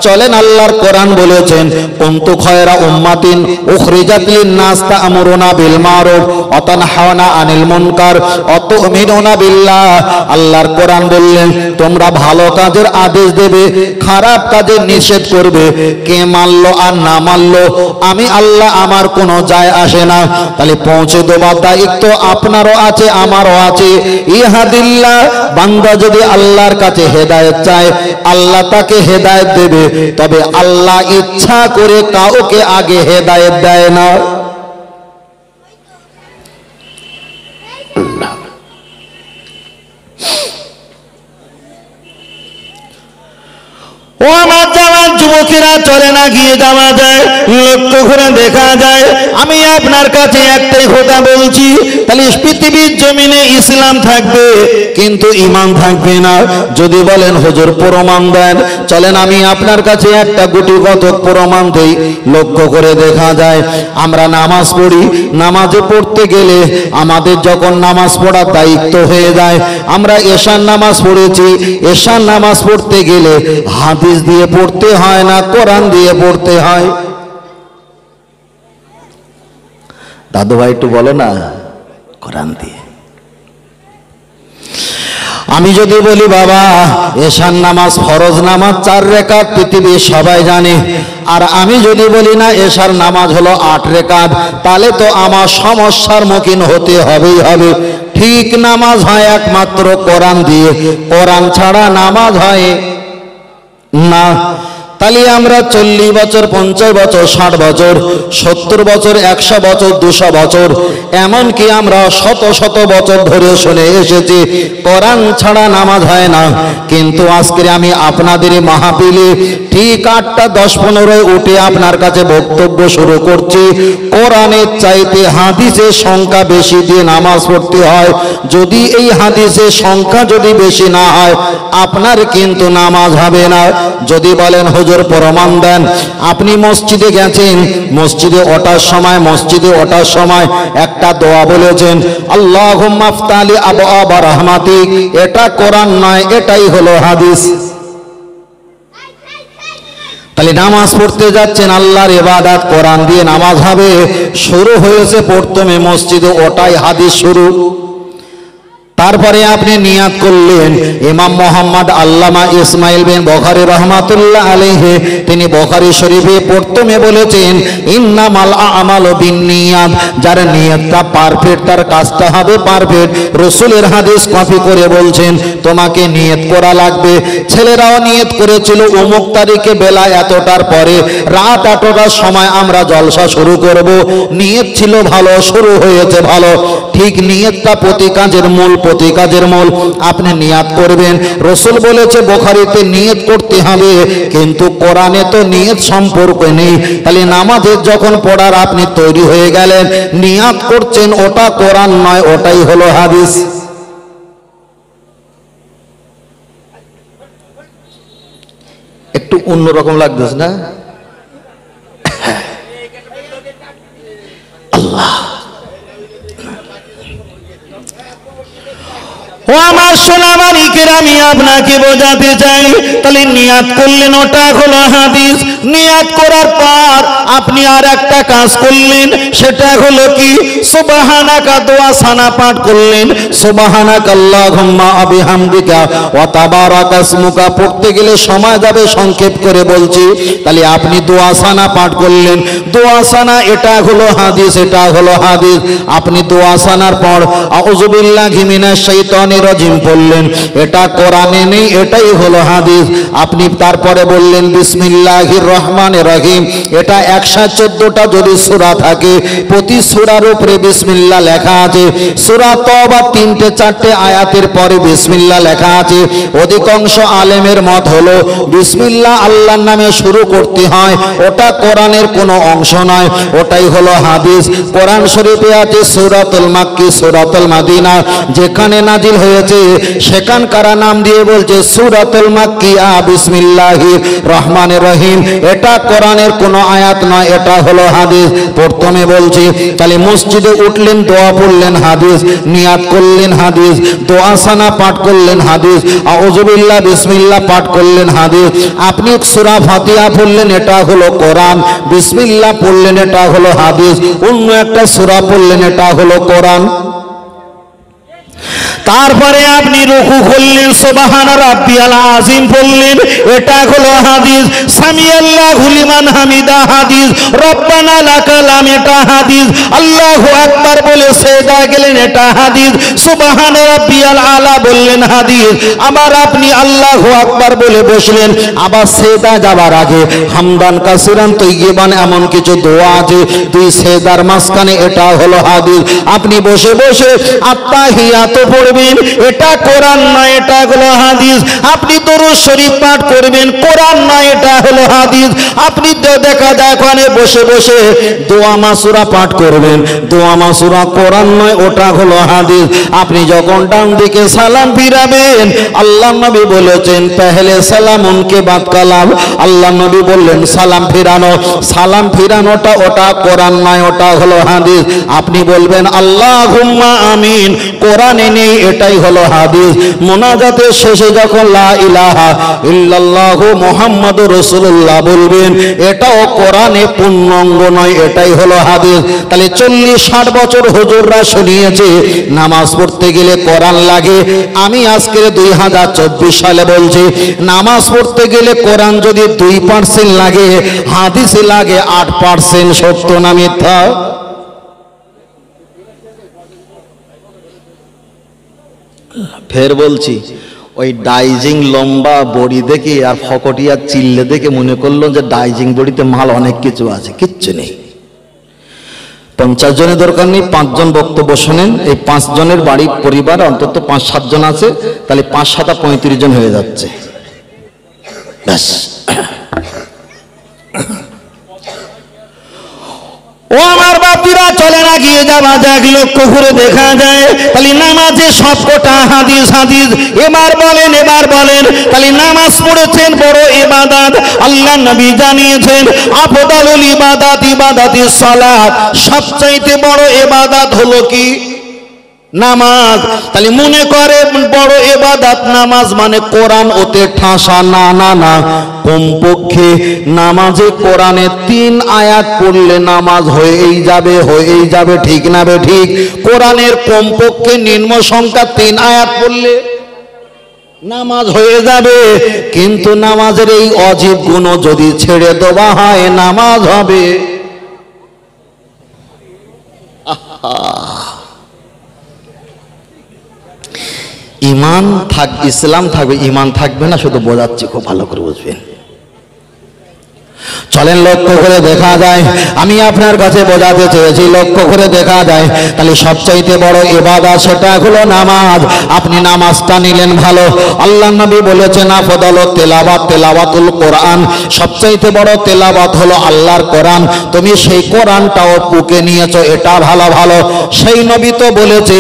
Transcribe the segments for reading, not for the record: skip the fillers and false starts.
চলেন আল্লাহর কোরআন বলেছেন কুনতু খায়রা উম্মাতিন উখরিজাত লিন-নাস তা'মুরুনা বিল মারুফ ওয়া তানহাউনা আনিল মুনকার ওয়া তু'মিনুনা বিল্লাহ। আল্লাহর কোরআন বললেন তোমরা ভালো কাজের আদেশ দেবে, খারাপ কাজের নিষেধ করবে। কে মানলো আর না মানলো আমি আল্লাহ আমার কোনো যায় আসে না। তাহলে পৌঁছে দেওয়ার দায়িত্ব আপনারও আছে আমারও আছে। ইহাদিল্লাহ, বান্দা যদি আল্লাহর কাছে হেদায়েত চায় আল্লাহ তাকে হেদায়েত দেবে, তবে আল্লাহ ইচ্ছা করে কাউকে আগে হেদায়েত দেয় না। ও আমার জামাত যুবকেরা, চলে না গিয়ে যাওয়া যায়, লক্ষ্য করে দেখা যায়। আমি আপনার কাছে একটাই কথা বলছি, তাহলে পৃথিবীর জমিনে ইসলাম থাকবে কিন্তু ঈমান থাকবে না। যদি বলেন হুজুর প্রমাণ দেন, চলেন আমি আপনার কাছে একটা গুটিগত প্রমাণ দেই। লক্ষ্য করে দেখা যায় আমরা নামাজ পড়ি, নামাজে পড়তে গেলে আমাদের যখন নামাজ পড়ার দায়িত্ব হয়ে যায়, আমরা এশার নামাজ পড়েছি, এশার নামাজ পড়তে গেলে হাদিস দিয়ে পড়তে হয় না কোরআন দিয়ে পড়তে হয়? দাদু ভাই একটু বলো না, কোরআন দিয়ে। আমি যদি বলি বাবা এশার নামাজ ফরজ নামাজ 4 রাকাত, পৃথিবীর সবাই জানে, আর আমি যদি বলি না এশার নামাজ হলো 8 রাকাত, তাহলে তো আমার সমস্যার মুখীন হতে হবেই হবে। ঠিক নামাজ হয় একমাত্র কোরআন দিয়ে, কোরআন ছাড়া নামাজ হয় না। তাহলে আমরা 40 বছর 50 বছর 60 বছর 70 বছর 100 বছর 200 বছর এমনকি আমরা শত শত বছর ধরে শুনে এসেছি কোরআন ছাড়া নামাজ হয় না। কিন্তু আজকে আমি আপনাদের মাহফিলে ঠিক 8টা 10-15 উঠে আপনার কাছে বক্তব্য শুরু করছি। কোরআনের চাইতে হাদিসের সংখ্যা বেশি দিয়ে নামাজ পড়তে হয়। যদি এই হাদিসের সংখ্যা যদি বেশি না হয় আপনার কিন্তু নামাজ হবে না। যদি বলেন হুজুর প্রমাণ দেন, আপনি মসজিদে গেছেন, মসজিদে ওঠার সময় একটা দোয়া বলেছেন আল্লাহুম্মা আফতালি আবওয়াবা রাহমাতিক, এটা কোরআন নয়, এটাই হলো হাদিস। তাহলে নামাজ পড়তে যাচ্ছেন, আল্লাহর ইবাদত কোরআন দিয়ে নামাজ হবে, শুরু হয়েছে প্রথমে মসজিদে ওটাই হাদিস শুরু। তারপরে আপনি নিয়াত করলেন। ইমাম মোহাম্মদ আল্লামা ইসমাইল বিন বুখারী রহমাতুল্লাহ আলাইহি তিনি বুখারী শরীফে প্রথমে বলেছেন ইন্নামাল আমালু বিন্নিয়াত, যার নিয়তটা পারফেক্ট তার কাজটা হবে পারফেক্ট। রাসূলের হাদিস কপি করে বলছেন তোমাকে নিয়ত করা লাগবে। ছেলেরাও নিয়ত করেছিল অমুক তারিখে বেলা এতটার পরে রাত 8টার সময় আমরা জলসা শুরু করব। নিয়ত ছিল ভালো, শুরু হয়েছে ভালো। ঠিক নিয়তটা প্রতি কাজের মূল, প্রতি কাজের মূল। আপনি নিয়াত করবেন, রাসূল বলেছে বুখারীতে নিয়ত করতে হবে, কিন্তু কোরআনে তো নিয়ত সম্পর্ক নেই। তাহলে নামাজের যখন পড়ার আপনি তৈরি হয়ে গেলেন, নিয়াত করছেন, ওটা কোরআন নয়, ওটাই হলো হাদিস। একটু অন্যরকম লাগতেছে না? আল্লাহ ও আমার সোনা মানিকের, আমি আপনাকে বোঝাতে চাই, তাহলে নিয়াত করলেন ওটা হলো হাদিস। নিয়াত করার পর আপনি আর একটা কাজ করলেন, সেটা হলো কি সুবহানাকা দোয়া সানা পাঠ করলেন। সুবহানাকা আল্লাহুম্মা ওয়া বিহামদিকা ওয়া তাবারাকা ইসমুকা পড়তে গেলে সময় যাবে, সংক্ষেপ করে বলছি। তাহলে আপনি দোয়া সানা পাঠ করলেন, দোয়া সানা এটা হলো হাদিস, এটা হলো হাদিস। আপনি দোয়া সানার পর আউযু বিল্লাহি মিনাশ শাইতানির রাজিম বললেন, এটা কোরআনে নেই, এটাই হলো হাদিস। আপনি তারপরে বললেন বিসমিল্লাহির রহমানির রহিম, এটা 114টা যদি সূরা থাকে, প্রতি সূরার উপরে বিসমিল্লাহ লেখা আছে। সূরা তওবা 3-4 আয়াতের পরে বিসমিল্লাহ লেখা আছে। অধিকাংশ আলেমের মত হলো বিসমিল্লাহ আল্লাহর নামে শুরু করতে হয়, ওটা কোরআনের কোনো অংশ নয়, ওটাই হলো হাদিস। কোরআন শরীফে আছে সূরাতুল মাক্কি, সূরাতুল মাদিনা, যেখানে নাজিল হয়ে হয়েছে সেখানকার নাম দিয়ে বলছে সূরাতুল মাক্কিয়া বিসমিল্লাহির রহমানির রহিম। এটা কোরআনের কোনো আয়াত নয়, এটা হলো হাদিস। প্রথমে বলছি তাহলে মসজিদে উঠলেন, দোয়া পড়লেন, হাদিস। নিয়াত করলেন, হাদিস। দোয়া সানা পাঠ করলেন, হাদিস। আউযু বিল্লাহ বিসমিল্লাহ পাঠ করলেন, হাদিস। আপনি সূরা ফাতিহা পড়লেন, এটা হলো কোরআন। বিসমিল্লাহ পড়লেন, এটা হলো হাদিস। অন্য একটা সূরা পড়লেন, এটা হলো কোরআন। তারপরে আপনি রুকু করলেন, সুবহান রাব্বিয়াল আযীম পড়লেন, এটা হলো হাদিস। সামিআল্লাহু লিমান হামিদা হাদিস। রব্বানা লাকাল হামদ, এটা হাদিস। আল্লাহু আকবার বলে সিজদা গেলেন, এটা হাদিস। সুবহান রাব্বিয়াল আলা বললেন, হাদিস। আবার আপনি আল্লাহু আকবার বলে বসলেন, আবার সিজদা যাবার আগে হামদান কাসিরান তাইয়িবান এমন কিছু দোয়া আছে দুই সিজদার মাঝখানে, এটা হলো হাদিস। আপনি বসে বসে আত্তাহিয়াত পড়বেন, এটা কোরআন নয়, এটা হলো হাদিস। আপনি দরুদ শরীফ পাঠ করবেন, কোরআন নয়, এটা হলো হাদিস। আপনি দেখা যায় ওখানে বসে বসে দোয়া মাসুরা পাঠ করবেন, দোয়া মাসুরা কোরআন নয়, ওটা হলো হাদিস। আপনি যখন ডান দিকে সালাম ফিরাবেন, আল্লাহ নবী বলেছেন পেহলে সালাম উনকে বাদ কালাম। আল্লাহ নবী বললেন সালাম ফিরানো, সালাম ফিরানোটা ওটা কোরআন নয়, ওটা হলো হাদিস। আপনি বলবেন আল্লাহুম্মা আমিন, কোরআনে নেই, এটাই হলো হাদিস। মোনাজাতের শেষে যখন লা ইলাহা ইল্লাল্লাহু মুহাম্মাদুর রাসূলুল্লাহ বলবেন, এটাও কোরআনে পূর্ণাঙ্গ নয়, এটাই হলো হাদিস। তাহলে 40-60 বছর হুজুররা শুনিয়েছে নামাজ পড়তে গেলে কোরআন লাগে। আমি আজকে 2024 সালে বলছি নামাজ পড়তে গেলে কোরআন যদি 2% লাগে, হাদিসে লাগে 8%। সত্য না মিথ্যা? ফের বলছি, ওই ডাইজিং লম্বা বড়ি দেখে আর ফকটিয়া চিল্লে দেখে মনে করলো যে ডাইজিং বড়িতে মাল অনেক কিছু আছে, কিচ্ছু নেই। 50 জনের দরকার নেই, 5 জন বক্তব্য শোনেন। এই 5 জনের বাড়ি পরিবার অন্তত 5-7 জন আছে, তাহলে 5-7 35 জন হয়ে যাচ্ছে। ব্যাস। ও আমার বাপিরা, চলে না গিয়ে যাওয়া যাক, লক্ষ্য করে দেখা যায় তাহলে নামাজে সবকটা হাদিস হাদিস। এবার বলেন তাহলে নামাজ পড়েছেন বড় ইবাদত। আল্লাহ নবী জানিয়েছেন আফদালুল ইবাদাত ইবাদাতিস সালাত, সবচাইতে বড় ইবাদত হলো কি? নামাজ। তাহলে মনে করে বড় ইবাদত নামাজ মানে কোরআন ওতে ঠাসা, না না না। কমপক্ষে নামাজে কোরআনে 3 আয়াত পড়লে নামাজ হয়েই যাবে, ঠিক না বে ঠিক? কোরআনের কমপক্ষে নিম্ন সংখ্যা 3 আয়াত পড়লে নামাজ হয়ে যাবে। কিন্তু নামাজের এই অজীব গুণ যদি ছেড়ে দেওয়া হয়, নামাজ হবে ইমান ইসলাম থাকবে, ইমান থাকবে না। শুধু বোঝাচ্ছি, খুব ভালো করে বুঝবেন। চলেন লক্ষ্য করে দেখা যায়, আমি আপনার কাছে বোঝাতে চেয়েছি লক্ষ্য করে দেখা যায় তাহলে সবচাইতে বড় ইবাদত সেটা হলো নামাজ। আপনি নামাজটা নিলেন ভালো, আল্লাহ নবী বলেছেন আফদালুত তিলাওয়াত তিলাওয়াতুল কোরআন, সবচাইতে বড় তেলাওয়াত হলো আল্লাহর কোরআন। তুমি সেই কোরআনটাও বুকে নিয়েছো, এটা ভালো। সেই নবী তো বলেছে,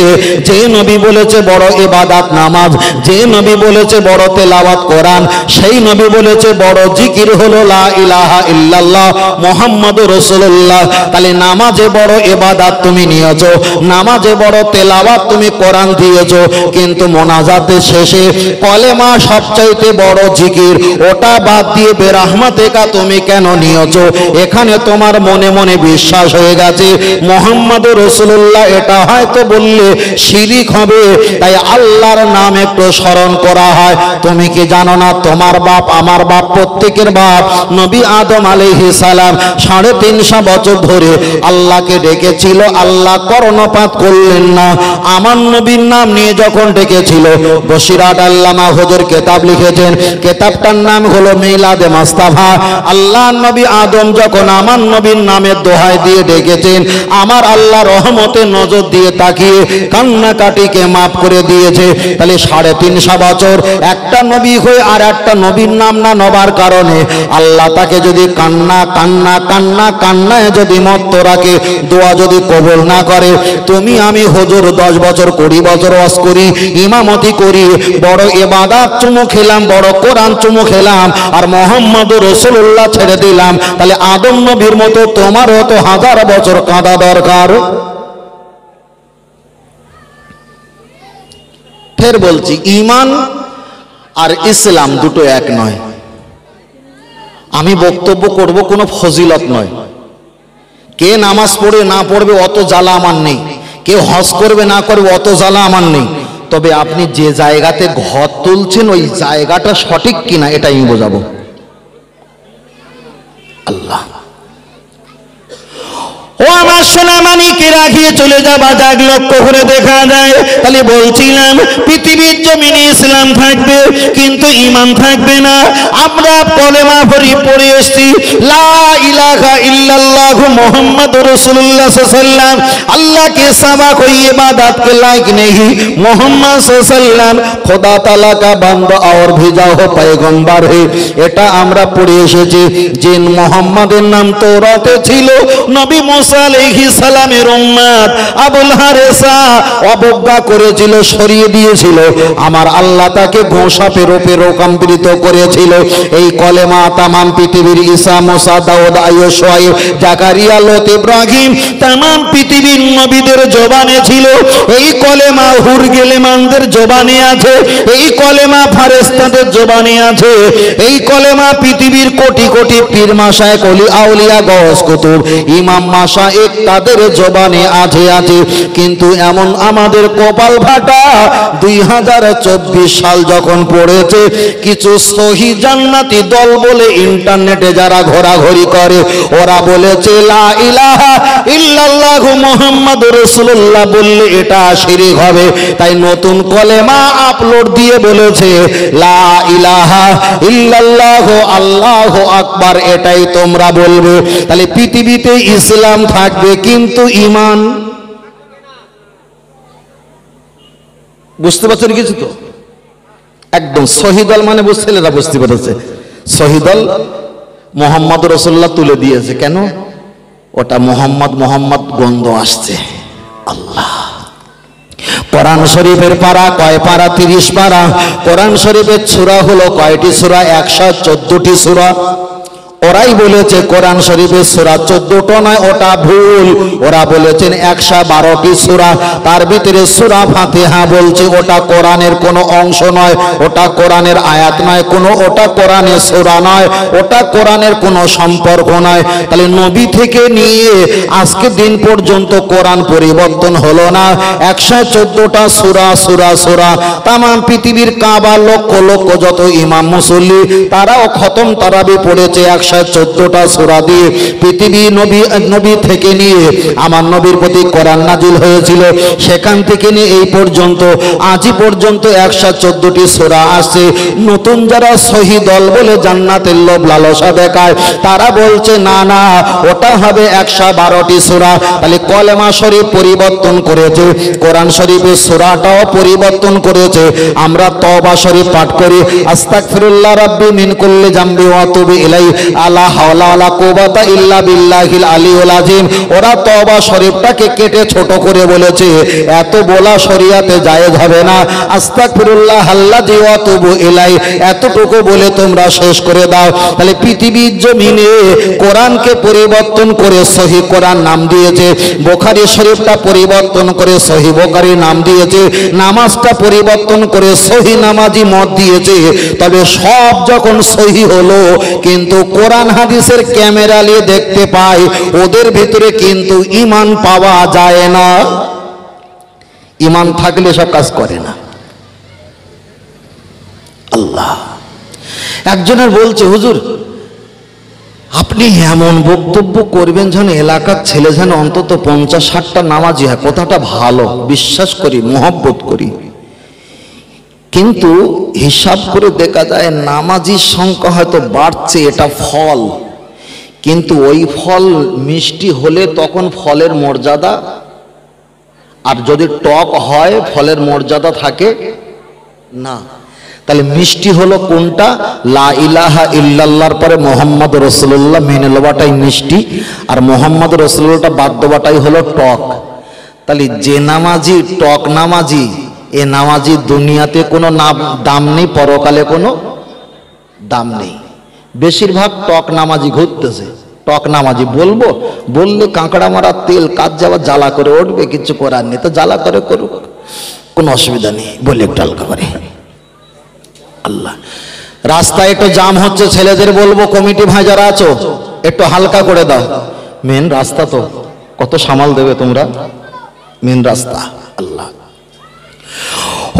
যে নবী বলেছে বড় ইবাদত নামাজ, যে নবী বলেছে বড় তেলাওয়াত কোরআন, সেই নবী বলেছে বড় জিকির হলো লা ইলাহা ইল্লাল্লাহ মুহাম্মাদুর রাসূলুল্লাহ। তাহলে নামাজে বড় ইবাদত তুমি নিয়েছো, নামাজে বড় তেলাওয়াত তুমি কোরআন দিয়েছো, কিন্তু মোনাজাতের শেষে কলেমা সবচাইতে বড় জিকির, ওটা বাদ দিয়ে বেরহমাতিকা তুমি কেন নিয়েছো? এখানে তোমার মনে মনে বিশ্বাস হয়ে গেছে মুহাম্মাদুর রাসূলুল্লাহ, এটা হয়তো বললে শিরিক হবে, তাই আল্লাহর নাম একটু স্মরণ করা হয়। তুমি কি জানো না তোমার বাপ আমার বাপ প্রত্যেকের বাপ নবী আদম আলাইহিস সালাম 350 বছর ধরে আল্লাহকে ডেকেছিল, আল্লাহ কর্ণপাত করলেন না। আমার নবীর নাম নিয়ে যখন ডেকেছিল, বশিরাত আল্লামা হুজুর কিতাব লিখেছেন, কিতাবটার নাম হলো মিলাদে মুস্তাফা। আল্লাহ নবী আদম যখন আমার নবীর নামের দোহাই দিয়ে ডেকেছেন, আমার আল্লাহ রহমতের নজর দিয়ে তাকিয়ে কান্নাকাটিকে মাফ করে দিয়েছে। তাহলে 350 বছর একটা নবী হয়ে আর একটা নবীর নাম না নেবার কারণে আল্লাহ তাকে যদি কান্না কান্না কান্না কান্নায় যদি মত্ত রাখে, দোয়া যদি কবুল না করে, তুমি আমি হুজুর 10 বছর 20 বছর ওয়াজ করি, ইমামতি করি, বড় ইবাদত চুমু খেলাম, বড় কোরআন চুমু খেলাম, আর মুহাম্মদুর রাসূলুল্লাহ ছেড়ে দিলাম, তাহলে আদম নবীর মতো তোমারও তো 1000 বছর কাঁদা দরকার। ফের বলছি, ঈমান আর ইসলাম দুটো এক নয়। আমি বক্তব্য করব কোনো ফজিলত নয়। কে নামাজ পড়ে না পড়বে অত জ্বালা আমার নেই, কে হজ করবে না করবে অত জ্বালা আমার নেই। তবে আপনি যে জায়গাতে ঘর তুলছেন ওই জায়গাটা সঠিক কিনা এটা আমি বোঝাবো। আল্লাহ, ও আমার সোনা মানিকে রাখিয়ে চলে যাবা যাক, লক্ষ্য করে দেখা যায়। তাহলে বলছিলাম পৃথিবীর জমিনে ইসলাম থাকবে কিন্তু ঈমান থাকবে না। আমরা কলেমা পড়ে এসেছি, লা ইলাহা ইল্লাল্লাহু মুহাম্মাদুর রাসূলুল্লাহ সাল্লাল্লাহু আলাইহি ওয়াসাল্লাম, अल्लाह के सिवा कोई इबादत के लायक नहीं, मोहम्मद सल्लल्लाहु अलैहि वसल्लम खुदा ताला का बंदा और भेजा हो पैगंबर है। এটা আমরা পড়ে এসেছি। জিন মুহাম্মাদের নাম তৌরাতে ছিল, নবী মুসা আলাইহিস সালামের উম্মত আবুল হারেসা অবজ্ঞা করেছিল, সরিয়ে দিয়েছিল। আমার আল্লাহ তাকে গোসাপের উপরে রূপান্তরিত করেছিল। এই কলেমা তামাম পৃথিবীর ঈসা, মুসা, দাউদ, আইয়ুব, শুআয়ব, জাকারিয়া, লূত, ইব্রাহিম তামাম পৃথিবীর নবীদের জবানে ছিল। এই কলেমা হুর গেলেমানদের জবানে আছে, এই কলেমা ফেরেশতাদের জবানে আছে, এই কলেমা পৃথিবীর কোটি কোটি পীর মাশায়েখ, ওলি আউলিয়া, গওস, কুতুব, ইমাম, মাশায়েখ তাদের জবানে আছে। কিন্তু এমন আমাদের কপাল ফাটা 2024 সাল যখন পড়েছে, কিছু সহি জান্নাতি দল বলে ইন্টারনেটে যারা ঘোরাঘুরি করে, ওরা বলেছে লা ইলাহা ইল্লাল্লাহু মুহাম্মাদুর রাসূলুল্লাহ বললে এটা শিরক হবে। তাই নতুন কলেমা আপলোড দিয়ে বলেছে লা ইলাহা ইল্লাল্লাহু আল্লাহু আকবার, এটাই তোমরা বলবে। তাহলে পৃথিবীতে ইসলাম থাকবে কিন্তু ঈমান, বুঝতে পারছেন কিছু তো? একদম শহীদল মানে ছেলেরা বুঝতে পেরেছে। শহীদল মুহাম্মাদুর রাসূলুল্লাহ তুলে দিয়েছে, কেন? ওটা মোহাম্মদ গন্ধ আসছে। আল্লাহ, কোরআন শরীফের পারা কয় পারা? 30 পারা। কোরআন শরীফের সূরা হলো কয়টি সূরা? 114টি সূরা। ওরাই বলেছে কোরআন শরীফের সূরা 14টা নয়, ওটা ভুল। ওরা বলেছেন 112টি সূরা। তার ভিতরে সূরা ফাতিহা বলছে ওটা কোরআনের কোনো অংশ নয়, ওটা কোরআনের আয়াত নয় কোনো, ওটা কোরআনের সূরা নয়, ওটা কোরআনের কোনো সম্পর্ক নয়। তাহলে নবী থেকে নিয়ে আজকে দিন পর্যন্ত কোরআন পরিবর্তন হলো না। 114টা সূরা তামাম পৃথিবীর কাবা লক্ষ লক্ষ যত ইমাম মুসল্লি তারাও খতম তারাবি পড়েছে 114টা সূরা দিয়ে। পৃথিবী নবী থেকে নিয়ে আমার নবীর প্রতি কোরআন নাজিল হয়েছিল, সেখান থেকে নিয়ে এই পর্যন্ত আজই পর্যন্ত 114টি সূরা আসছে। নতুন যারা সহি দল বলে জান্নাতের লোভ লালসা দেখায়, তারা বলছে না না ওটা হবে 112টি সূরা। তাহলে কলেমা শরীফ পরিবর্তন করেছে, কোরআন শরীফের সূরাটাও পরিবর্তন করেছে। আমরা তওবা শরীফ পাঠ করি, আস্তাগফিরুল্লাহ রাব্বি মিন কুল্লি যামবি ওয়া আতুবু ইলাইহি আলা হাওলা ওয়ালা কুওয়াতা ইল্লা বিল্লাহিল আলিয়্যিল আযীম। ওরা তওবা শরীফটাকে কেটে ছোট করে বলেছে এত বলা শরিয়াতে জায়েজ হবে না, আস্তাগফিরুল্লাহ আল্লাযী ওয়া আতুবু ইলাইহি এতটুকু বলে তোমরা শেষ করে দাও। তাহলে পৃথিবীর জমিনে কোরআনকে পরিবর্তন করে সহি কোরআন নাম দিয়েছে, বুখারী শরীফটা পরিবর্তন করে সহি বুখারী নাম দিয়েছে, নামাজটা পরিবর্তন করে সহি নামাজি মত দিয়েছে। তবে সব যখন সহি হলো, কিন্তু কোরআন হাদিসের ক্যামেরা নিয়ে দেখতে পাই ওদের ভিতরে কিন্তু ঈমান পাওয়া যায় না। ঈমান থাকলে সব কাজ করে না। আল্লাহ, একজনের বলছে হুজুর আপনি এমন বক্তব্য করবেন যেন এলাকার ছেলে যেন অন্তত 50-60টা নামাজি হয়। কথাটা ভালো, বিশ্বাস করি, মহব্বত করি, কিন্তু হিসাব করে দেখা যায় নামাজির সংখ্যা হয়তো বাড়ছে, এটা ফল। কিন্তু ওই ফল মিষ্টি হলে তখন ফলের মর্যাদা, আর যদি টক হয় ফলের মর্যাদা থাকে না। তাহলে মিষ্টি হলো কোনটা? লা ইলাহা ইল্লাল্লাহর পরে মোহাম্মদ রাসূলুল্লাহ মেনে নেওয়াটাই মিষ্টি, আর মোহাম্মদ রাসূলুল্লাহটা বাদ দেওয়াটাই হলো টক। তাহলে যে নামাজি টক নামাজি, এ নামাজি দুনিয়াতে কোনো দাম নেই, পরকালে কোনো দাম নেই। বেশিরভাগ টক নামাজি ঘুরতেছে। টক নামাজি বলবো, বললে কাঁকড়া মারা তেল কাজ যাওয়া জ্বালা করে উঠবে, কিছু করার নেই, তো জ্বালা করে করুক, কোনো অসুবিধা নেই, বলে একটু হালকা করে। আল্লাহ, রাস্তায় একটু জাম হচ্ছে, ছেলেদের বলবো কমিটি ভাই যারা আছো একটু হালকা করে দাও, মেন রাস্তা তো কত সামাল দেবে তোমরা, মেন রাস্তা। আল্লাহ,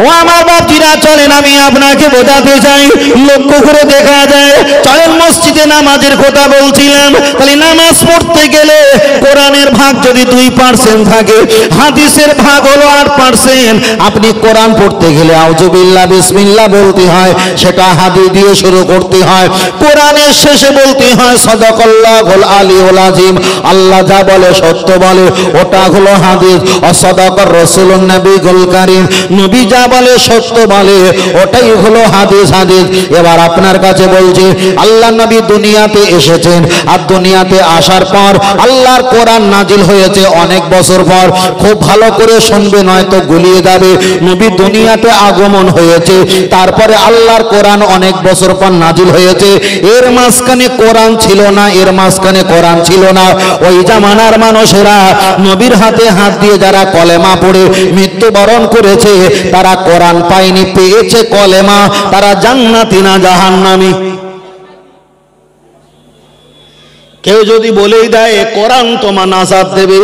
ও আমার বাপজিরা, চলেন আমি আপনাকে বোঝাতে চাই, লক্ষ্য করে দেখা যায়, চলেন মসজিদে নামাজের কথা বলছিলাম। তাহলে নামাজ পড়তে গেলে কোরআনের ভাগ যদি 2% থাকে, হাদিসের ভাগ হলো 8%। আপনি কোরআন পড়তে গেলে আউযুবিল্লাহ বিসমিল্লাহ বলতে হয়, সেটা হাদিস দিয়ে শুরু করতে হয়। কোরআনের শেষে বলতে হয় সাদাকাল্লাহুল আলিয়ুল আযীম, আল্লাহ যা বলে সত্য বলে, ওটা হলো হাদিস। অসাদাকার রাসূলুন নবীউল কারীম, নবী যা বলে সত্য বলে, ওটাই হলো হাদিস। হাদিস। এবার আপনার কাছে বলছি, আল্লাহ নবী দুনিয়াতে এসেছেন, আর দুনিয়াতে আসার পর আল্লাহর কোরআন নাজিল হয়েছে অনেক বছর পর। খুব ভালো করে শুনবে, নয়তো গুলিয়ে যাবে। নবী দুনিয়াতে আগমন হয়েছে, তারপরে আল্লাহর কোরআন অনেক বছর পর নাজিল হয়েছে। এর মাঝখানে কোরআন ছিল না, এর মাঝখানে কোরআন ছিল না। ওই জামানার মানুষেরা নবীর হাতে হাত দিয়ে যারা কলেমা পড়ে মৃত্যুবরণ করেছে, তারা কোরআন পায়নি, পেয়েছে কলেমা। তারা জান্নাতি না জাহান্নামী। কেউ যদি বলেই দেয় কোরআন তোমার নাজাত দেবে,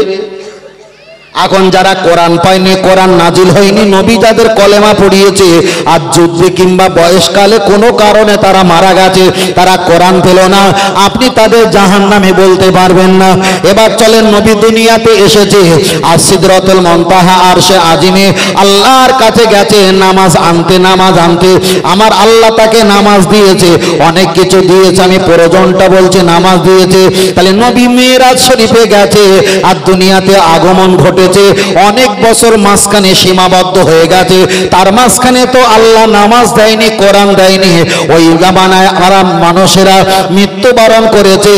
এখন যারা কোরআন পায়নি, কোরআন নাজিল হয়নি, নবী যাদের কলেমা পড়িয়েছে, আর যুদ্ধে কিংবা বয়সকালে কোনো কারণে তারা মারা গেছে, তারা কোরআন পেল না, আপনি তাদের জাহান্নামী বলতে পারবেন না। এবার চলেন, নবী দুনিয়াতে এসেছে, আর সিদরাতুল মুনতাহা আরশে আজিমে আল্লাহর কাছে গেছে নামাজ আনতে। নামাজ আনতে আমার আল্লাহ তাকে নামাজ দিয়েছে, অনেক কিছু দিয়েছে, আমি প্রয়োজনটা বলছি, নামাজ দিয়েছে। তাহলে নবী মিরাজ শরীফে গেছে, আর দুনিয়াতে আগমন ঘটে অনেক বছর মাঝখানে সীমাবদ্ধ হয়ে গেছে। তার মাঝখানে তো আল্লাহ নামাজ দেয়নি, কোরআন দেয়নি। ওই জামানায় আরাম মানুষেরা মৃত্যুবরণ করেছে,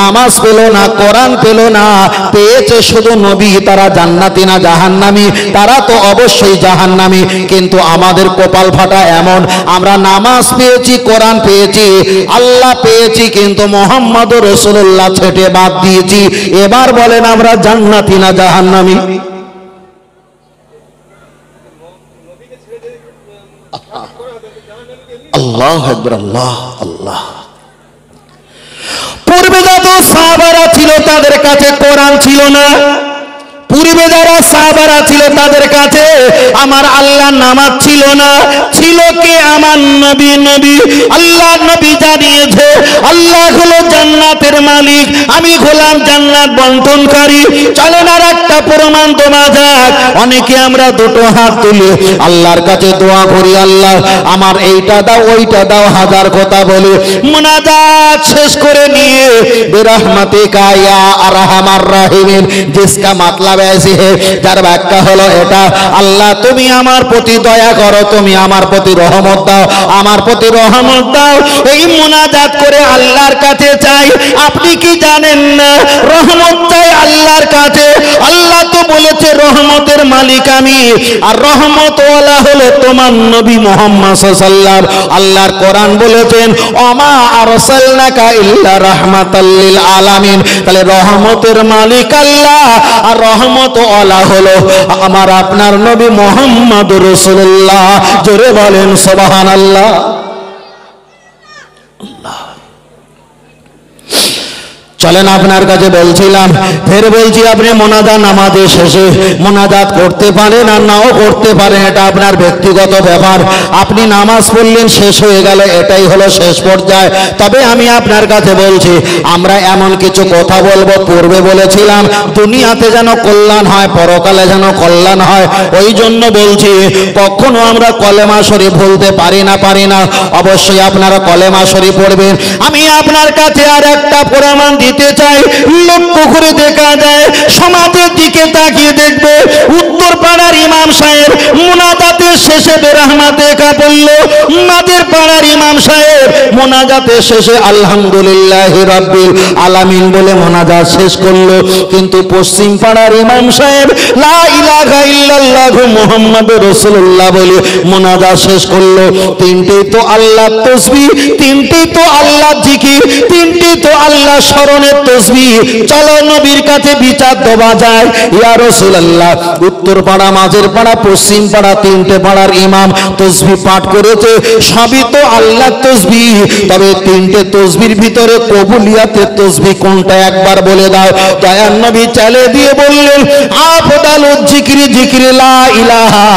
নামাজ পেল না, কোরআন পেল না, পেয়েছে শুধু নবী। তারা জান্নাতি না জাহান্নামী? তারা তো অবশ্যই জাহান্নামী। কিন্তু আমাদের কপাল ফাটা এমন, আমরা নামাজ পেয়েছি, কোরআন পেয়েছি, আল্লাহ পেয়েছি, কিন্তু মুহাম্মদুর রাসূলুল্লাহ ছেটে বাদ দিয়েছি। এবার বলেন আমরা জান্নাতি না জাহান্নামী? আল্লাহু আকবার, আল্লাহ আল্লাহ। পূর্বে যত সাহাবারা ছিল তাদের কাছে কোরআন ছিল না, পূর্বে যারা সাহাবারা ছিল তাদের কাছে আমার আল্লাহ নামাজ ছিল না। ছিল কে? আমার নবী। নবী আল্লাহ নবী জানিয়েছে আল্লাহ হলো জান্নাতের মালিক, আমি হলাম জান্নাত বন্টনকারী। চলেন আর একটা প্রমাণ দেওয়া যাক। অনেকে আমরা দুটো হাত তুলে আল্লাহর কাছে দোয়া করি, আল্লাহ আমার এইটা দাও, ওইটা দাও, হাজার কথা বলে মুনাজাত শেষ করে নিয়ে বিরহমাতিকা ইয়া আরহামার রাহিমিন, জিসকা মাতলাব ऐसी है, যার ব্যাখ্যা হলো এটা, আল্লাহ তুমি আমার প্রতি দয়া করো, তুমি আমার প্রতি রহমত দাও, আমার প্রতি রহমত দাও। এই মুনাজাত করে আল্লাহর কাছে চাই। আপনি কি জানেন না রহমত চাই আল্লাহর কাছে? আল্লাহ তো বলেছে রহমতের মালিক আমি, আর রহমত ওয়ালা হলো তোমার নবী মুহাম্মদ সাল্লাল্লাহু আলাইহি ওয়াসাল্লাম। আল্লাহর কোরআন বলেছেন ওমা আরসালনাকা ইল্লা রাহমাতাল লিল আলামিন। তাহলে রহমতের মালিক আল্লাহ, আর রহমত ওয়ালা হলো আমার আপনার নবী মুহাম্মদুর রাসূলুল্লাহ। জোরে বলেন সুবহানাল্লাহ। চলেন আপনার কাছে বলছিলাম, ফের বলছি, আপনি মোনাজাত নামাজের শেষে মোনাজাত করতে পারেন আর নাও করতে পারেন, এটা আপনার ব্যক্তিগত ব্যাপার। আপনি নামাজ পড়লেন, শেষ হয়ে গেল, এটাই হলো শেষ পর্যায়ে। তবে আমি আপনার কাছে বলছি, আমরা এমন কিছু কথা বলবো, পূর্বে বলেছিলাম দুনিয়াতে যেন কল্যাণ হয়, পরকালে যেন কল্যাণ হয়। ওই জন্য বলছি, কখনো আমরা কলেমা শরীফ বলতে পারি না। অবশ্যই আপনারা কলেমা শরীফ পড়বেন। আমি আপনার কাছে আর একটা প্রমাণ দিতে চাই। লক্ষ্য করে দেখা যায় সমাজের দিকে তাকিয়ে দেখবে উত্তর পাড়ার ইমাম সাহেব মুনাজাতের শেষে বেরহমাতে কা বলল, মাদের পাড়ার ইমাম সাহেব মুনাজাতের শেষে আলহামদুলিল্লাহ রাব্বিল আলামিন বলে মুনাজাত শেষ করলো। কিন্তু পশ্চিম পাড়ার ইমাম সাহেব লা ইলাহা ইল্লাল্লাহ মুহাম্মাদুর রাসূলুল্লাহ বলে মুনাজাত শেষ করলো। তিনটেই তো আল্লাহর তাসবিহ, তিনটেই তো আল্লাহর জিকির, তিনটেই তো আল্লাহ স্মরণের তাসবিহ। চলো নবীর কাছে বিচার দেওয়া যায়। ইয়া রাসূলুল্লাহ, উত্তর পাড়া, মাঝের পাড়া, পশ্চিম পাড়া, তিনটে পাড়ার ইমাম তাসবিহ পাঠ করেছে, সবই তো আল্লাহর তাসবিহ। তবে তিনটে তাসবিহর ভিতরে কবুলিয়াতের তাসবিহ কোনটা একবার বলে দাও। দয়ার নবী চালে দিয়ে বললেন, আফদালুজ জিকরি জিকরি লা ইলাহা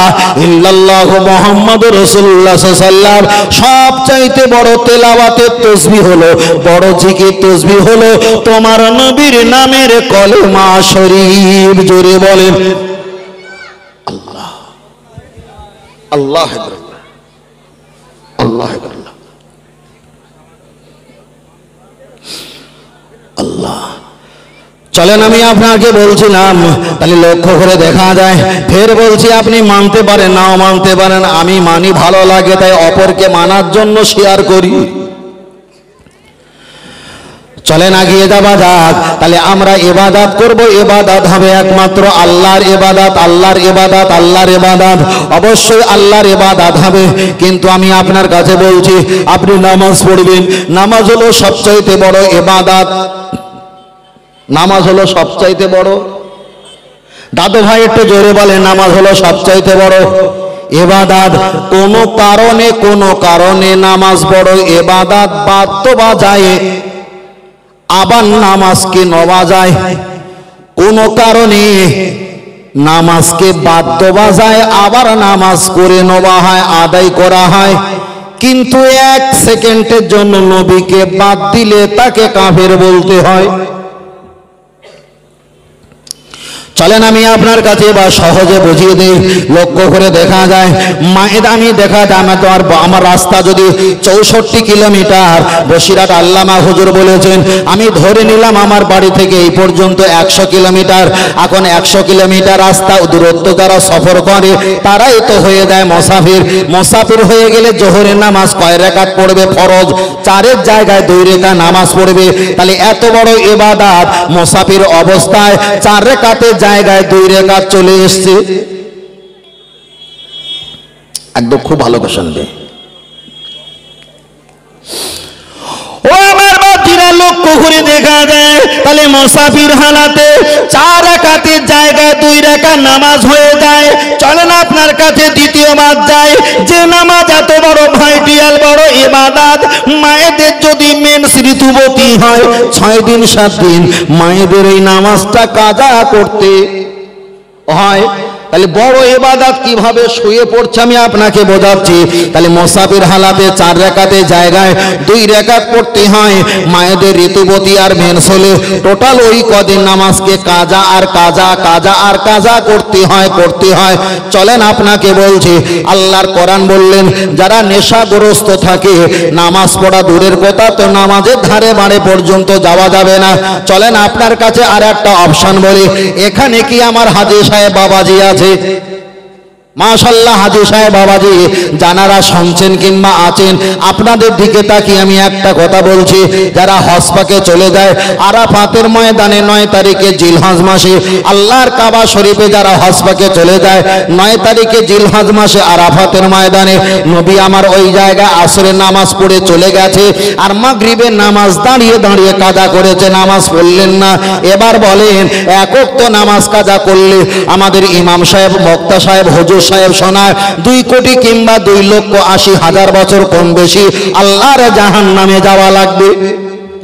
ইল্লাল্লাহ মুহাম্মাদুর রাসূলুল্লাহ সাল্লাল্লাহু আলাইহি ওয়াসাল্লাম। সবচাইতে বড় তেলাওয়াতের তাসবিহ হলো, বড় জিকির তাসবিহ হলো তোমার নবীর নামের কলেমা শরীফ। জোরে বলেন আল্লাহ আল্লাহ আল্লাহ আল্লাহ। চলেন আমি আপনাকে বলছিলাম, তাহলে লক্ষ্য করে দেখা যায়, ফের বলছি আপনি মানতে পারেন নাও মানতে পারেন, আমি মানি, ভালো লাগে তাই অপরকে মানার জন্য শেয়ার করি। চলেন আগিয়ে যাওয়া যাক। তাহলে আমরা ইবাদত করব, ইবাদত হবে একমাত্র আল্লাহর ইবাদত, আল্লাহর ইবাদত, আল্লাহর ইবাদত, অবশ্যই আল্লাহর ইবাদত হবে। কিন্তু আমি আপনার কাছে বলছি, আপনি নামাজ পড়বেন, নামাজ হলো সবচাইতে বড় ইবাদত, নামাজ হলো সবচাইতে বড়। দাদু ভাই একটু জোরে বলেন, নামাজ হলো সবচাইতে বড় ইবাদত। কোনো কারণে নামাজ বড় ইবাদত বাদ বা যায়, আবার নামাজকে নওয়া যায়। কোনো কারণে নামাজকে বাদ বা যায়, আবার নামাজ করে নেওয়া হয়, আদায় করা হয়। কিন্তু এক সেকেন্ডের জন্য নবীকে বাদ দিলে তাকে কাফের বলতে হয়। চলেন আমি আপনার কাছে বা সহজে বুঝিয়ে দিই। লক্ষ্য করে দেখা যায়, ময়দানি দেখা যায়, আমি তো আর আমার রাস্তা যদি 64 কিলোমিটার, বসিরহাট আল্লামা হুজুর বলেছেন, আমি ধরে নিলাম আমার বাড়ি থেকে এই পর্যন্ত 100 কিলোমিটার। এখন 100 কিলোমিটার রাস্তা দূরত্ব যারা সফর করে তারাই তো হয়ে যায় মুসাফির। মুসাফির হয়ে গেলে জোহরের নামাজ কয় রাকাত পড়বে? ফরজ 4-এর জায়গায় 2 রাকাত নামাজ পড়বে। তাহলে এত বড় ইবাদত মুসাফির অবস্থায় 4 রাকাতের জায়গায় 2 রাকাত চলে এসছে। একদম খুব ভালো করে শুনবে। ও আমার বাতিরা, লক্ষ্য করে দেখা যায়, তাহলে মুসাফির হালাতে 4 রাকাতের জায়গায় 2 রাকাত নামাজ হয়ে যায়। চলেন আপনার কাছে দ্বিতীয় মাস যায়, যে নামাজ এত বড় ভাইটিয়াল বড় ইবাদত, মায়েদের যদি মেন্স ঋতুবতী হয় 6 দিন 7 দিন মায়েদের এই নামাজটা কাজা করতে হয়। তাহলে বড় ইবাদত কিভাবে শুয়ে পড়ছে আমি আপনাকে বোঝাচ্ছি। তাহলে মুসাফির হালাতে 4 রাকাতের জায়গায় 2 রাকাত পড়তে হয়। মায়েদের ঋতুবতী আর মেন্স হলে টোটাল ওই কদিন নামাজকে কাজা আর কাজা, কাজা আর কাজা করতে হয়। চলেন আপনাকে বলছি, আল্লাহর কোরআন বললেন, যারা নেশাগ্রস্ত থাকে নামাজ পড়া দূরের কথা, তো নামাজের ধারে বাড়ে পর্যন্ত যাওয়া যাবে না। চলেন আপনার কাছে আর একটা অপশন বলি, এখানে কি আমার হাজী সাহেব বাবাজি আছে? মাশাআল্লাহ হাজী সাহেব বাবাজি জানারা শুনছেন কিংবা আছেন, আপনাদের দিকে তাকিয়ে আমি একটা কথা বলছি, যারা হজ পাকে চলে যায় আরাফাতের ময়দানে 9 তারিখে জিলহজ মাসে আল্লাহর কাবা শরীফে, যারা হজ পাকে চলে যায় 9 তারিখে জিলহজ মাসে আরাফাতের ময়দানে, নবী আমার ওই জায়গায় আসরের নামাজ পড়ে চলে গেছে, আর মাগরিবের নামাজ দাঁড়িয়ে দাঁড়িয়ে কাজা করেছে, নামাজ পড়লেন না। এবার বলেন, এক ওয়াক্ত নামাজ কাজা করলে আমাদের ইমাম সাহেব, বক্তা সাহেব, হুজুর সাহেব শোনায় 2 কোটি কিংবা 2,80,000 বছর কম বেশি আল্লাহর জাহান্নামে যাওয়া লাগবে।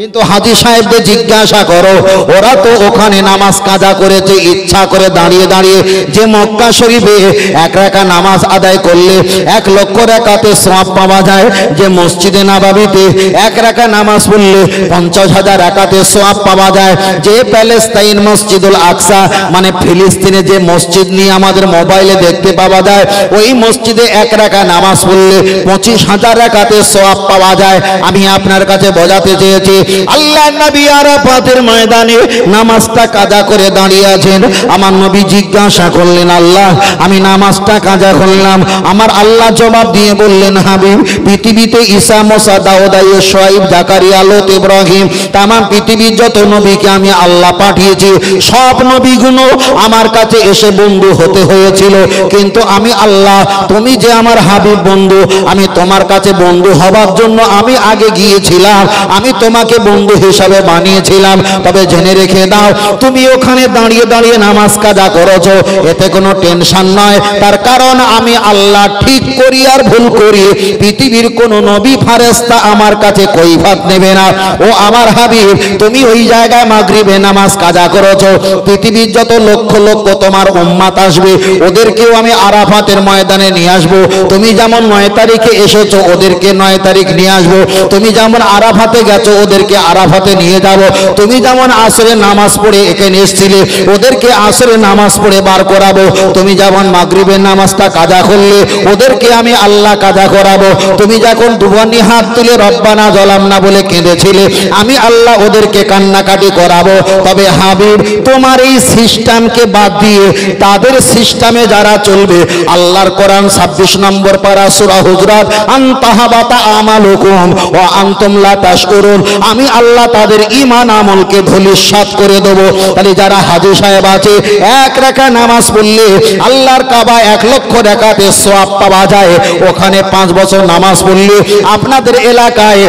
কিন্তু হাজী সাহেবদের জিজ্ঞাসা করো, ওরা তো ওখানে নামাজ কাজা করেছে ইচ্ছা করে দাঁড়িয়ে দাঁড়িয়ে, যে মক্কা শরীফে 1 রাকাত নামাজ আদায় করলে 1 লক্ষ রাকাতের সওয়াব পাওয়া যায়, যে মসজিদে নববীতে 1 রাকাত নামাজ পড়লে 50,000 রাকাতের সওয়াব পাওয়া যায়, যে প্যালেস্তাইন মসজিদুল আকসা মানে ফিলিস্তিনে যে মসজিদ নিয়ে আমাদের মোবাইলে দেখতে পাওয়া যায়, ওই মসজিদে 1 রাকাত নামাজ পড়লে 25,000 রাকাতের সওয়াব পাওয়া যায়। আমি আপনার কাছে বোঝাতে চেয়েছি, আল্লাহ নবী আরাফাতের ময়দানে নামাজটা কাজা করে দাঁড়িয়ে আছেন। আমার নবী জিজ্ঞাসা করলেন, আল্লাহ আমি নামাজটা কাজা করলাম। আমার আল্লাহ জবাব দিয়ে বললেন, হাবিব পৃথিবীতে ঈসা, মুসা, দাউদ, আইয়ুব, শুআয়ব, জাকারিয়া, লূত, ইব্রাহিম তাম পৃথিবীর যত নবীকে আমি আল্লাহ পাঠিয়েছি সব নবীগুলো আমার কাছে এসে বন্ধু হতে হয়েছিল, কিন্তু আমি আল্লাহ তুমি যে আমার হাবিব বন্ধু, আমি তোমার কাছে বন্ধু হবার জন্য আমি আগে গিয়েছিলাম, আমি তোমাকে বন্ধু হিসাবে বানিয়েছিলাম। তবে জেনে রেখে দাও, তুমি ওখানে দাঁড়িয়ে দাঁড়িয়ে নামাজ কাজা করেছো, এতে কোনো টেনশন নয়। তার কারণ আমি আল্লাহ ঠিক করি আর ভুল করি পৃথিবীর কোন নবী ফারেস্তা আমার কাছে কৈফিয়ত নেবে না। ও আমার হাবিব, তুমি ওই জায়গায় মাগরিবে নামাজ কাজা করেছো, পৃথিবীর যত লক্ষ লক্ষ তোমার উম্মাত আসবে ওদেরকেও আমি আরাফাতের ময়দানে নিয়ে আসবো। তুমি যেমন 9 তারিখে এসেছো ওদেরকে 9 তারিখ নিয়ে আসবো, তুমি যেমন আরাফাতে গেছো ওদেরকে আরাফাতে নিয়ে যাব, তুমি যেমন আসরে নামাজ পড়ে এখানে এসেছিলে ওদেরকে আসরে নামাজ পড়ে বার করাবো, তুমি যেমন মাগরিবের নামাজটা কাজা করলে ওদেরকে আমি আল্লাহ কাজা করাবো, তুমি যখন দুবানি হাত তুলে রব্বানা জালামনা বলে কেঁদেছিলে আমি আল্লাহ ওদেরকে কান্নাকাটি করাবো। তবে হাবিব তোমার এই সিস্টেমকে বাদ দিয়ে তাদের সিস্টেমে যারা চলবে, আল্লাহর কোরআন 26 নম্বর পারা সূরা হুজরাত, আনতাহাবাতা আমালুকুম ওয়া আনতুম লা তাশকুরুন, আমি আল্লাহ তাদের ঈমান আমলকে ধূলিসাৎ করে দেব। তাহলে যারা হাজী সাহেব আছে 1 রাকাত নামাজ পড়লে আল্লাহর কাবা 1 লক্ষ রাকাতে সওয়াব পাওয়া যায়, ওখানে 5 বছর নামাজ পড়লে আপনাদের এলাকায়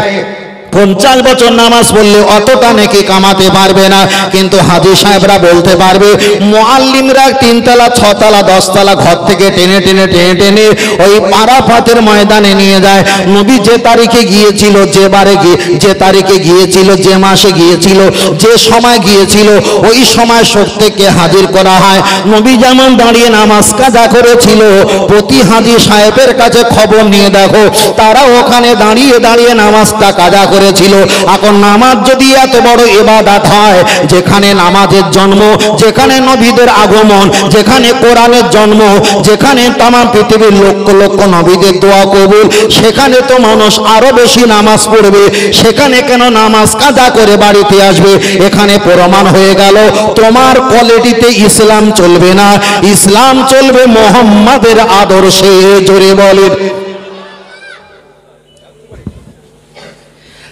50 বছর নামাজ পড়লে অতটা নেকি কামাতে পারবে না, কিন্তু হাজী সাহেবরা বলতে পারবে। মুআল্লিমরা 3 তলা 6 তলা 10 তলা ঘর থেকে টেনে টেনে টেনে টেনে ওই আরাফাতের ময়দানে নিয়ে যায়। নবী যে তারিখে গিয়েছিল, যে বারে যে তারিখে গিয়েছিল, যে মাসে গিয়েছিল, যে সময় গিয়েছিল ওই সময় প্রত্যেককে হাজির করা হয়। নবী যেমন দাঁড়িয়ে নামাজ কাজা করেছিল, প্রতি হাজী সাহেবের কাছে খবর নিয়ে দেখো তারা ওখানে দাঁড়িয়ে দাঁড়িয়ে নামাজটা কাজা করেছিল। এখন নামাজ যদি এত বড় ইবাদত হয়, যেখানে নামাজের জন্ম, যেখানে নবীদের আগমন, যেখানে কোরআনের জন্ম, যেখানে তাম পৃথিবীর লক্ষ লক্ষ নবীদের দোয়া কবুল, সেখানে তো মানুষ আরো বেশি নামাজ পড়বে, সেখানে কেন নামাজ কাজা করে বাড়িতে আসবে? এখানে প্রমাণ হয়ে গেল তোমার কোয়ালিটিতে ইসলাম চলবে না, ইসলাম চলবে মুহাম্মাদের আদর্শে। জোরে বলেন।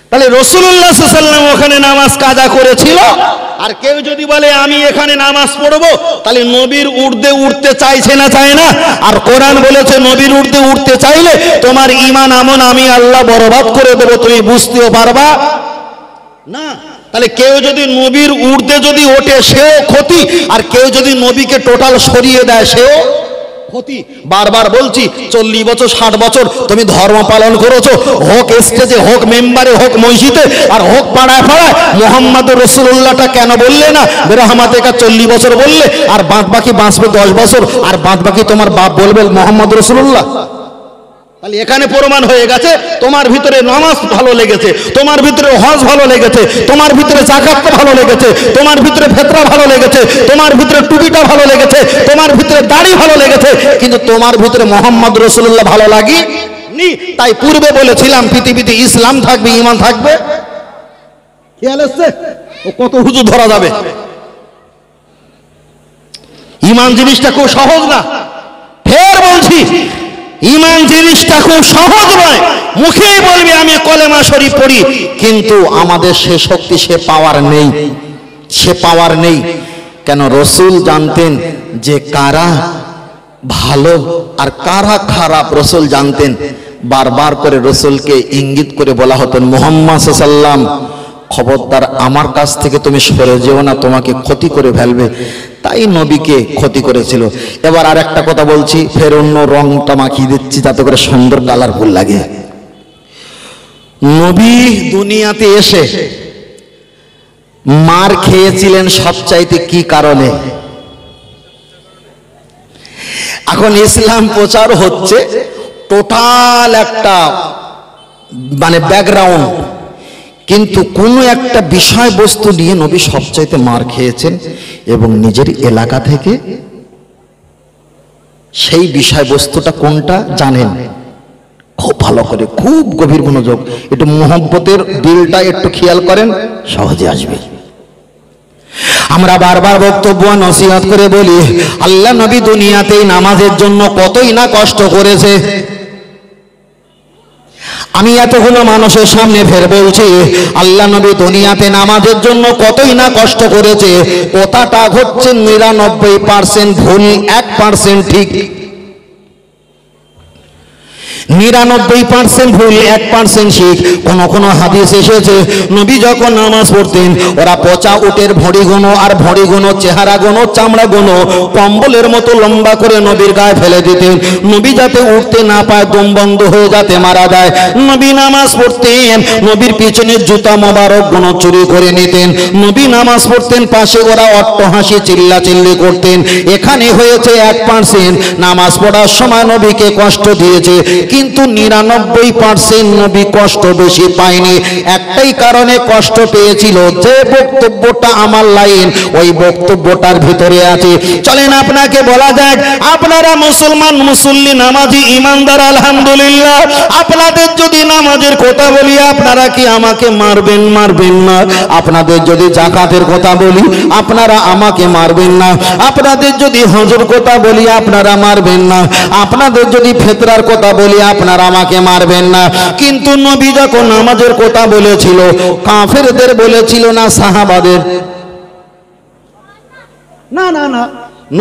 তাহলে রাসূলুল্লাহ সাল্লাল্লাহু আলাইহি ওয়াসাল্লাম ওখানে নামাজ কাজা করেছিল। আর কেউ যদি বলে আমি এখানে নামাজ পড়বো, তাহলে নবীর ঊর্ধ্বে উঠতে চাইছে না, চায় না? আর কোরআন বলেছে নবীর ঊর্ধ্বে উঠতে চাইলে তোমার ঈমান আমল আমি আল্লাহ বরবাদ করে দেব, তুমি বুঝতেও পারবা না। তাহলে কেউ যদি নবীর ঊর্ধ্বে যদি ওঠে সেও ক্ষতি, আর কেউ যদি নবীকে টোটাল সরিয়ে দেয় সেও ক্ষতি। বারবার বলছি 40 বছর 60 বছর তুমি ধর্ম পালন করেছো, হোক স্টেজে, হোক মেম্বারে, হোক মসজিদে, আর হোক পাড়ায় পাড়ায়, মুহাম্মদুর রাসূলুল্লাহটা কেন বললে না? বেরহমাতেকা 40 বছর বললে, আর বাদ বাকি বাঁচবে 10 বছর, আর বাদ বাকি তোমার বাপ বলবে মুহাম্মদুর রাসূলুল্লাহ। তাহলে এখানে প্রমাণ হয়ে গেছে তোমার ভিতরে নামাজ ভালো লেগেছে, তোমার ভিতরে হজ ভালো লেগেছে, তোমার ভিতরে যাকাতটা ভালো লেগেছে, তোমার ভিতরে ফিতরা ভালো লেগেছে, তোমার ভিতরে টুপিটা ভালো লেগেছে, তোমার ভিতরে দাড়ি ভালো লেগেছে, কিন্তু তোমার ভিতরে মুহাম্মদ রাসূলুল্লাহ ভালো লাগেনি। তাই পূর্বে বলেছিলাম পৃথিবীতে ইসলাম থাকবে, ঈমান থাকবে। খেয়াল আসছে? ও কত হুজুর ধরা যাবে। ঈমান জিনিসটা খুব সহজ না। ফের বলছি ঈমান জিনিসটা খুব সহজ নয়। মুখেই বলবি আমি কলেমা শরীফ পড়ি, কিন্তু আমাদের সে শক্তি, সে পাওয়ার নেই, সে পাওয়ার নেই। কেন? রাসূল জানতেন যে কারা ভালো আর কারা খারাপ, রাসূল জানতেন। বারবার করে রাসূলকে ইঙ্গিত করে বলা হতো মুহাম্মদ সাল্লাল্লাহু আলাইহি ওয়াসাল্লাম খবরদার আমার কাছ থেকে তুমি সরে যেও না, তোমাকে ক্ষতি করে ফেলবে। তাই নবীকে ক্ষতি করেছিল। এবার আর একটা কথা বলছি, ফের অন্য রংটা মাখিয়ে দিচ্ছি যাতে করে সুন্দর কালারফুল লাগে। নবী দুনিয়াতে এসে মার খেয়েছিলেন সবচাইতে কি কারণে? এখন ইসলাম প্রচার হচ্ছে, টোটাল একটা মানে ব্যাকগ্রাউন্ড, কিন্তু কোনো একটা বিষয়বস্তু নিয়ে নবী সবচাইতে মার খেয়েছেন, এবং নিজের এলাকা থেকে সেই বিষয়বস্তুটা কোনটা জানেন? খুব ভালো করে, খুব গভীর মনোযোগ, একটু মোহব্বতের দিলটা একটু খেয়াল করেন, সহজে আসবে। আমরা বারবার বক্তব্য নসিহত করে বলি, আল্লাহ নবী দুনিয়াতে নামাজের জন্য কতই না কষ্ট করেছে। আমি এতগুলো মানুষের সামনে ফের বলছি, আল্লাহ নবী দুনিয়াতে নামাজের জন্য কতই না কষ্ট করেছে। কথাটা হচ্ছে 99% ভুল, 1% ঠিক। 99% ভুল, 1% ঠিক। কোন হাদিস এসেছে নবী যখন নামাজ পড়তেন ওরা পচা উটের ভড়ি গোনো আর ভড়ি গোনো, চেহারা গোনো, চামড়া গোনো কম্বলের মতো লম্বা করে নবীর গায়ে ফেলে দিতেন। নবী যাতে উঠতে না পায়, দম বন্ধ হয়ে যাতে মারা যায়। নবী নামাজ পড়তেন, নবীর পিছনের জুতা মোবারক গুলো চুরি করে নিতেন। নবী নামাজ পড়তেন, পাশে ওরা অট্টহাসি চিল্লাচিল্লি করতেন। এখানে হয়েছে 1% নামাজ পড়ার সময় নবীকে কষ্ট দিয়েছে, কিন্তু 99% নবী কষ্ট বেশি পায়নি। একটাই কারণে কষ্ট পেয়েছিল, যে বক্তব্যটা আমার লাইন ওই বক্তব্যটার ভিতরে আছে। চলেন আপনাকে বলা যাক, আপনারা মুসলমান, মুসল্লি, নামাজি, ইমানদার, আলহামদুলিল্লাহ। আপনাদের যদি নামাজের কথা বলি আপনারা কি আমাকে মারবেন? মারবেন না। আপনাদের যদি যাকাতের কথা বলি আপনারা আমাকে মারবেন না। আপনাদের যদি হজের কথা বলি আপনারা মারবেন না। আপনাদের যদি ফিতরার কথা বলি আপনারা আমাকে মারবেন না। কিন্তু নবী যখন নামাজের কথা বলেছিল, কাফেরদের বলেছিল না সাহাবাদের? না না না,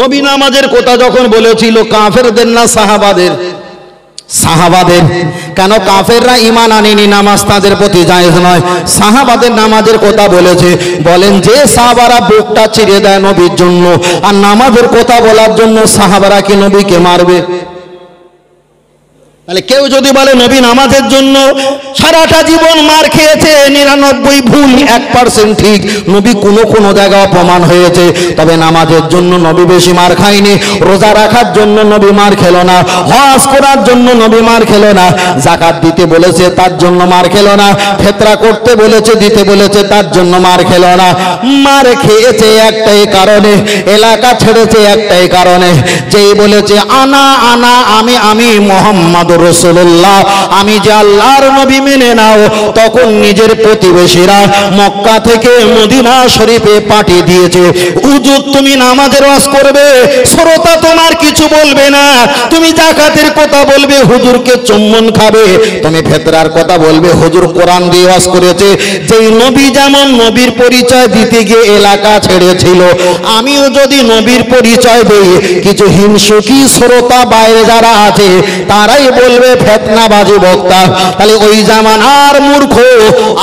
নবী নামাজের কথা যখন বলেছিল কাফেরদের না সাহাবাদের? সাহাবাদের। কেন? কাফেররা ঈমান আনেনি, নামাজ তাদের প্রতি জায়েজ নয়। সাহাবাদের নামাজের কথা বলেছে। বলেন, যে সাহাবারা বুকটা চিরে দেয় নবীর জন্য আর নামাজের কথা বলার জন্য সাহাবারা কি নবীকে মারবে? তাহলে কেউ যদি বলে নবী নামাজের জন্য সারাটা জীবন মার খেয়েছে, 99 ভুল, 1% ঠিক। নবী কোনো জায়গায় অপমান হয়েছে, তবে নামাজের জন্য নবী বেশি মার খায়নি। রোজা রাখার জন্য নবী মার খেলো না, হজ করার জন্য নবী মার খেলো না, যাকাত দিতে বলেছে তার জন্য মার খেলো না, ফিতরা করতে বলেছে, দিতে বলেছে তার জন্য মার খেলো না। মার খেয়েছে একটাই কারণে, এলাকা ছেড়েছে একটাই কারণে, যেই বলেছে আনা আনা, আমি মুহাম্মদ রাসূলুল্লাহ, আমি যে আল্লাহর নবী মেনে নাও। তখন নিজের প্রতিবেশীরা মক্কা থেকে মদিনা শরীফে পাঠিয়ে দিয়েছে, হুজুর তুমি নামাজের ওয়াজ করবে, শ্রোতা তোমার কিছু বলবে না। তুমি যাকাতের কথা বলবে, হুজুরকে চুম্বন খাবে। তুমি ফিতরার কথা বলবে, হুজুর কোরআন দিয়ে ওয়াজ করেছে। যেই নবী যেমন নবীর পরিচয় দিতে গিয়ে এলাকা ছেড়েছিল, আমিও যদি নবীর পরিচয় দেই, কিছু হিংসুকি শ্রোতা বাইরে যারা আছে তারাই বলবে ফিতনাবাজি বক্তা। তাহলে ওই জামানার মূর্খ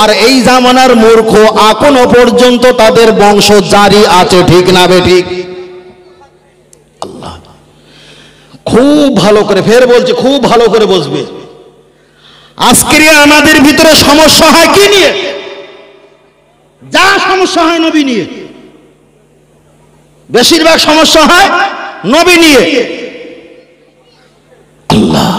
আর এই জামানার মূর্খ এখনো পর্যন্ত তাদের বংশ জারি আছে, ঠিক না বেঠিক? আল্লাহ খুব ভালো করে, ফের বলছে খুব ভালো করে বসবে। আজকের আমাদের ভিতরে সমস্যা হয় কি নিয়ে? যা সমস্যা হয় নবী নিয়ে, বেশিরভাগ সমস্যা হয় নবী নিয়ে। আল্লাহ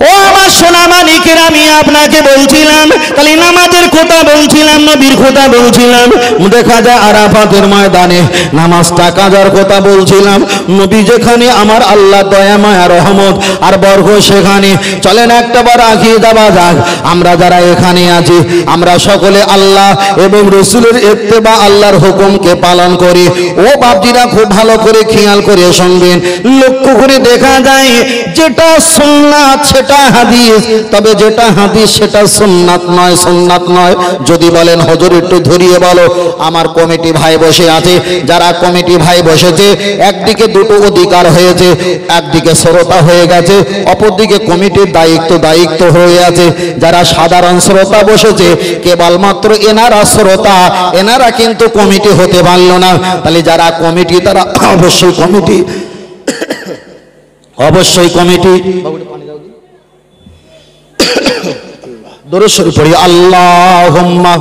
ও আমার সোনা মানিকের, আমি আপনাকে বলছিলাম, তাহলে নামাজের কথা বলছিলাম, নবীর কথা বলছিলাম। দেখা যায় আরাফাতের ময়দানে নামাজটা কাজার কথা বলছিলাম। নবী যেখানে, আমার আল্লাহ দয়া মায়া রহমত আর বরকত সেখানে। চলেন একটাবার আগিয়ে যাওয়া যাক। আমরা যারা এখানে আছি আমরা সকলে আল্লাহ এবং রসুলের ইত্তেবা, আল্লাহর হুকুমকে পালন করি। ও বাপজিরা খুব ভালো করে খেয়াল করে শুনবেন। লক্ষ্য করে দেখা যায় যেটা সুন্নাত সেটা হাদিস, তবে যেটা হাদিস সেটা সুন্নাত নয়, সুন্নাত নয়। যদি বলেন হুজুর একটু ধরিয়ে বলো, আমার কমিটি ভাই বসে আছে, যারা কমিটি ভাই বসেছে, একদিকে দুটো অধিকার হয়েছে, একদিকে শ্রোতা হয়ে গেছে, অপরদিকে কমিটির দায়িত্ব হয়ে আছে। যারা সাধারণ শ্রোতা বসেছে কেবলমাত্র এনারা শ্রোতা, এনারা কিন্তু কমিটি হতে পারল না। তাহলে যারা কমিটি তারা অবশ্যই কমিটি, অবশ্যই কমিটি। দরুদ শরীফ পড়ি, আল্লাহুম্মা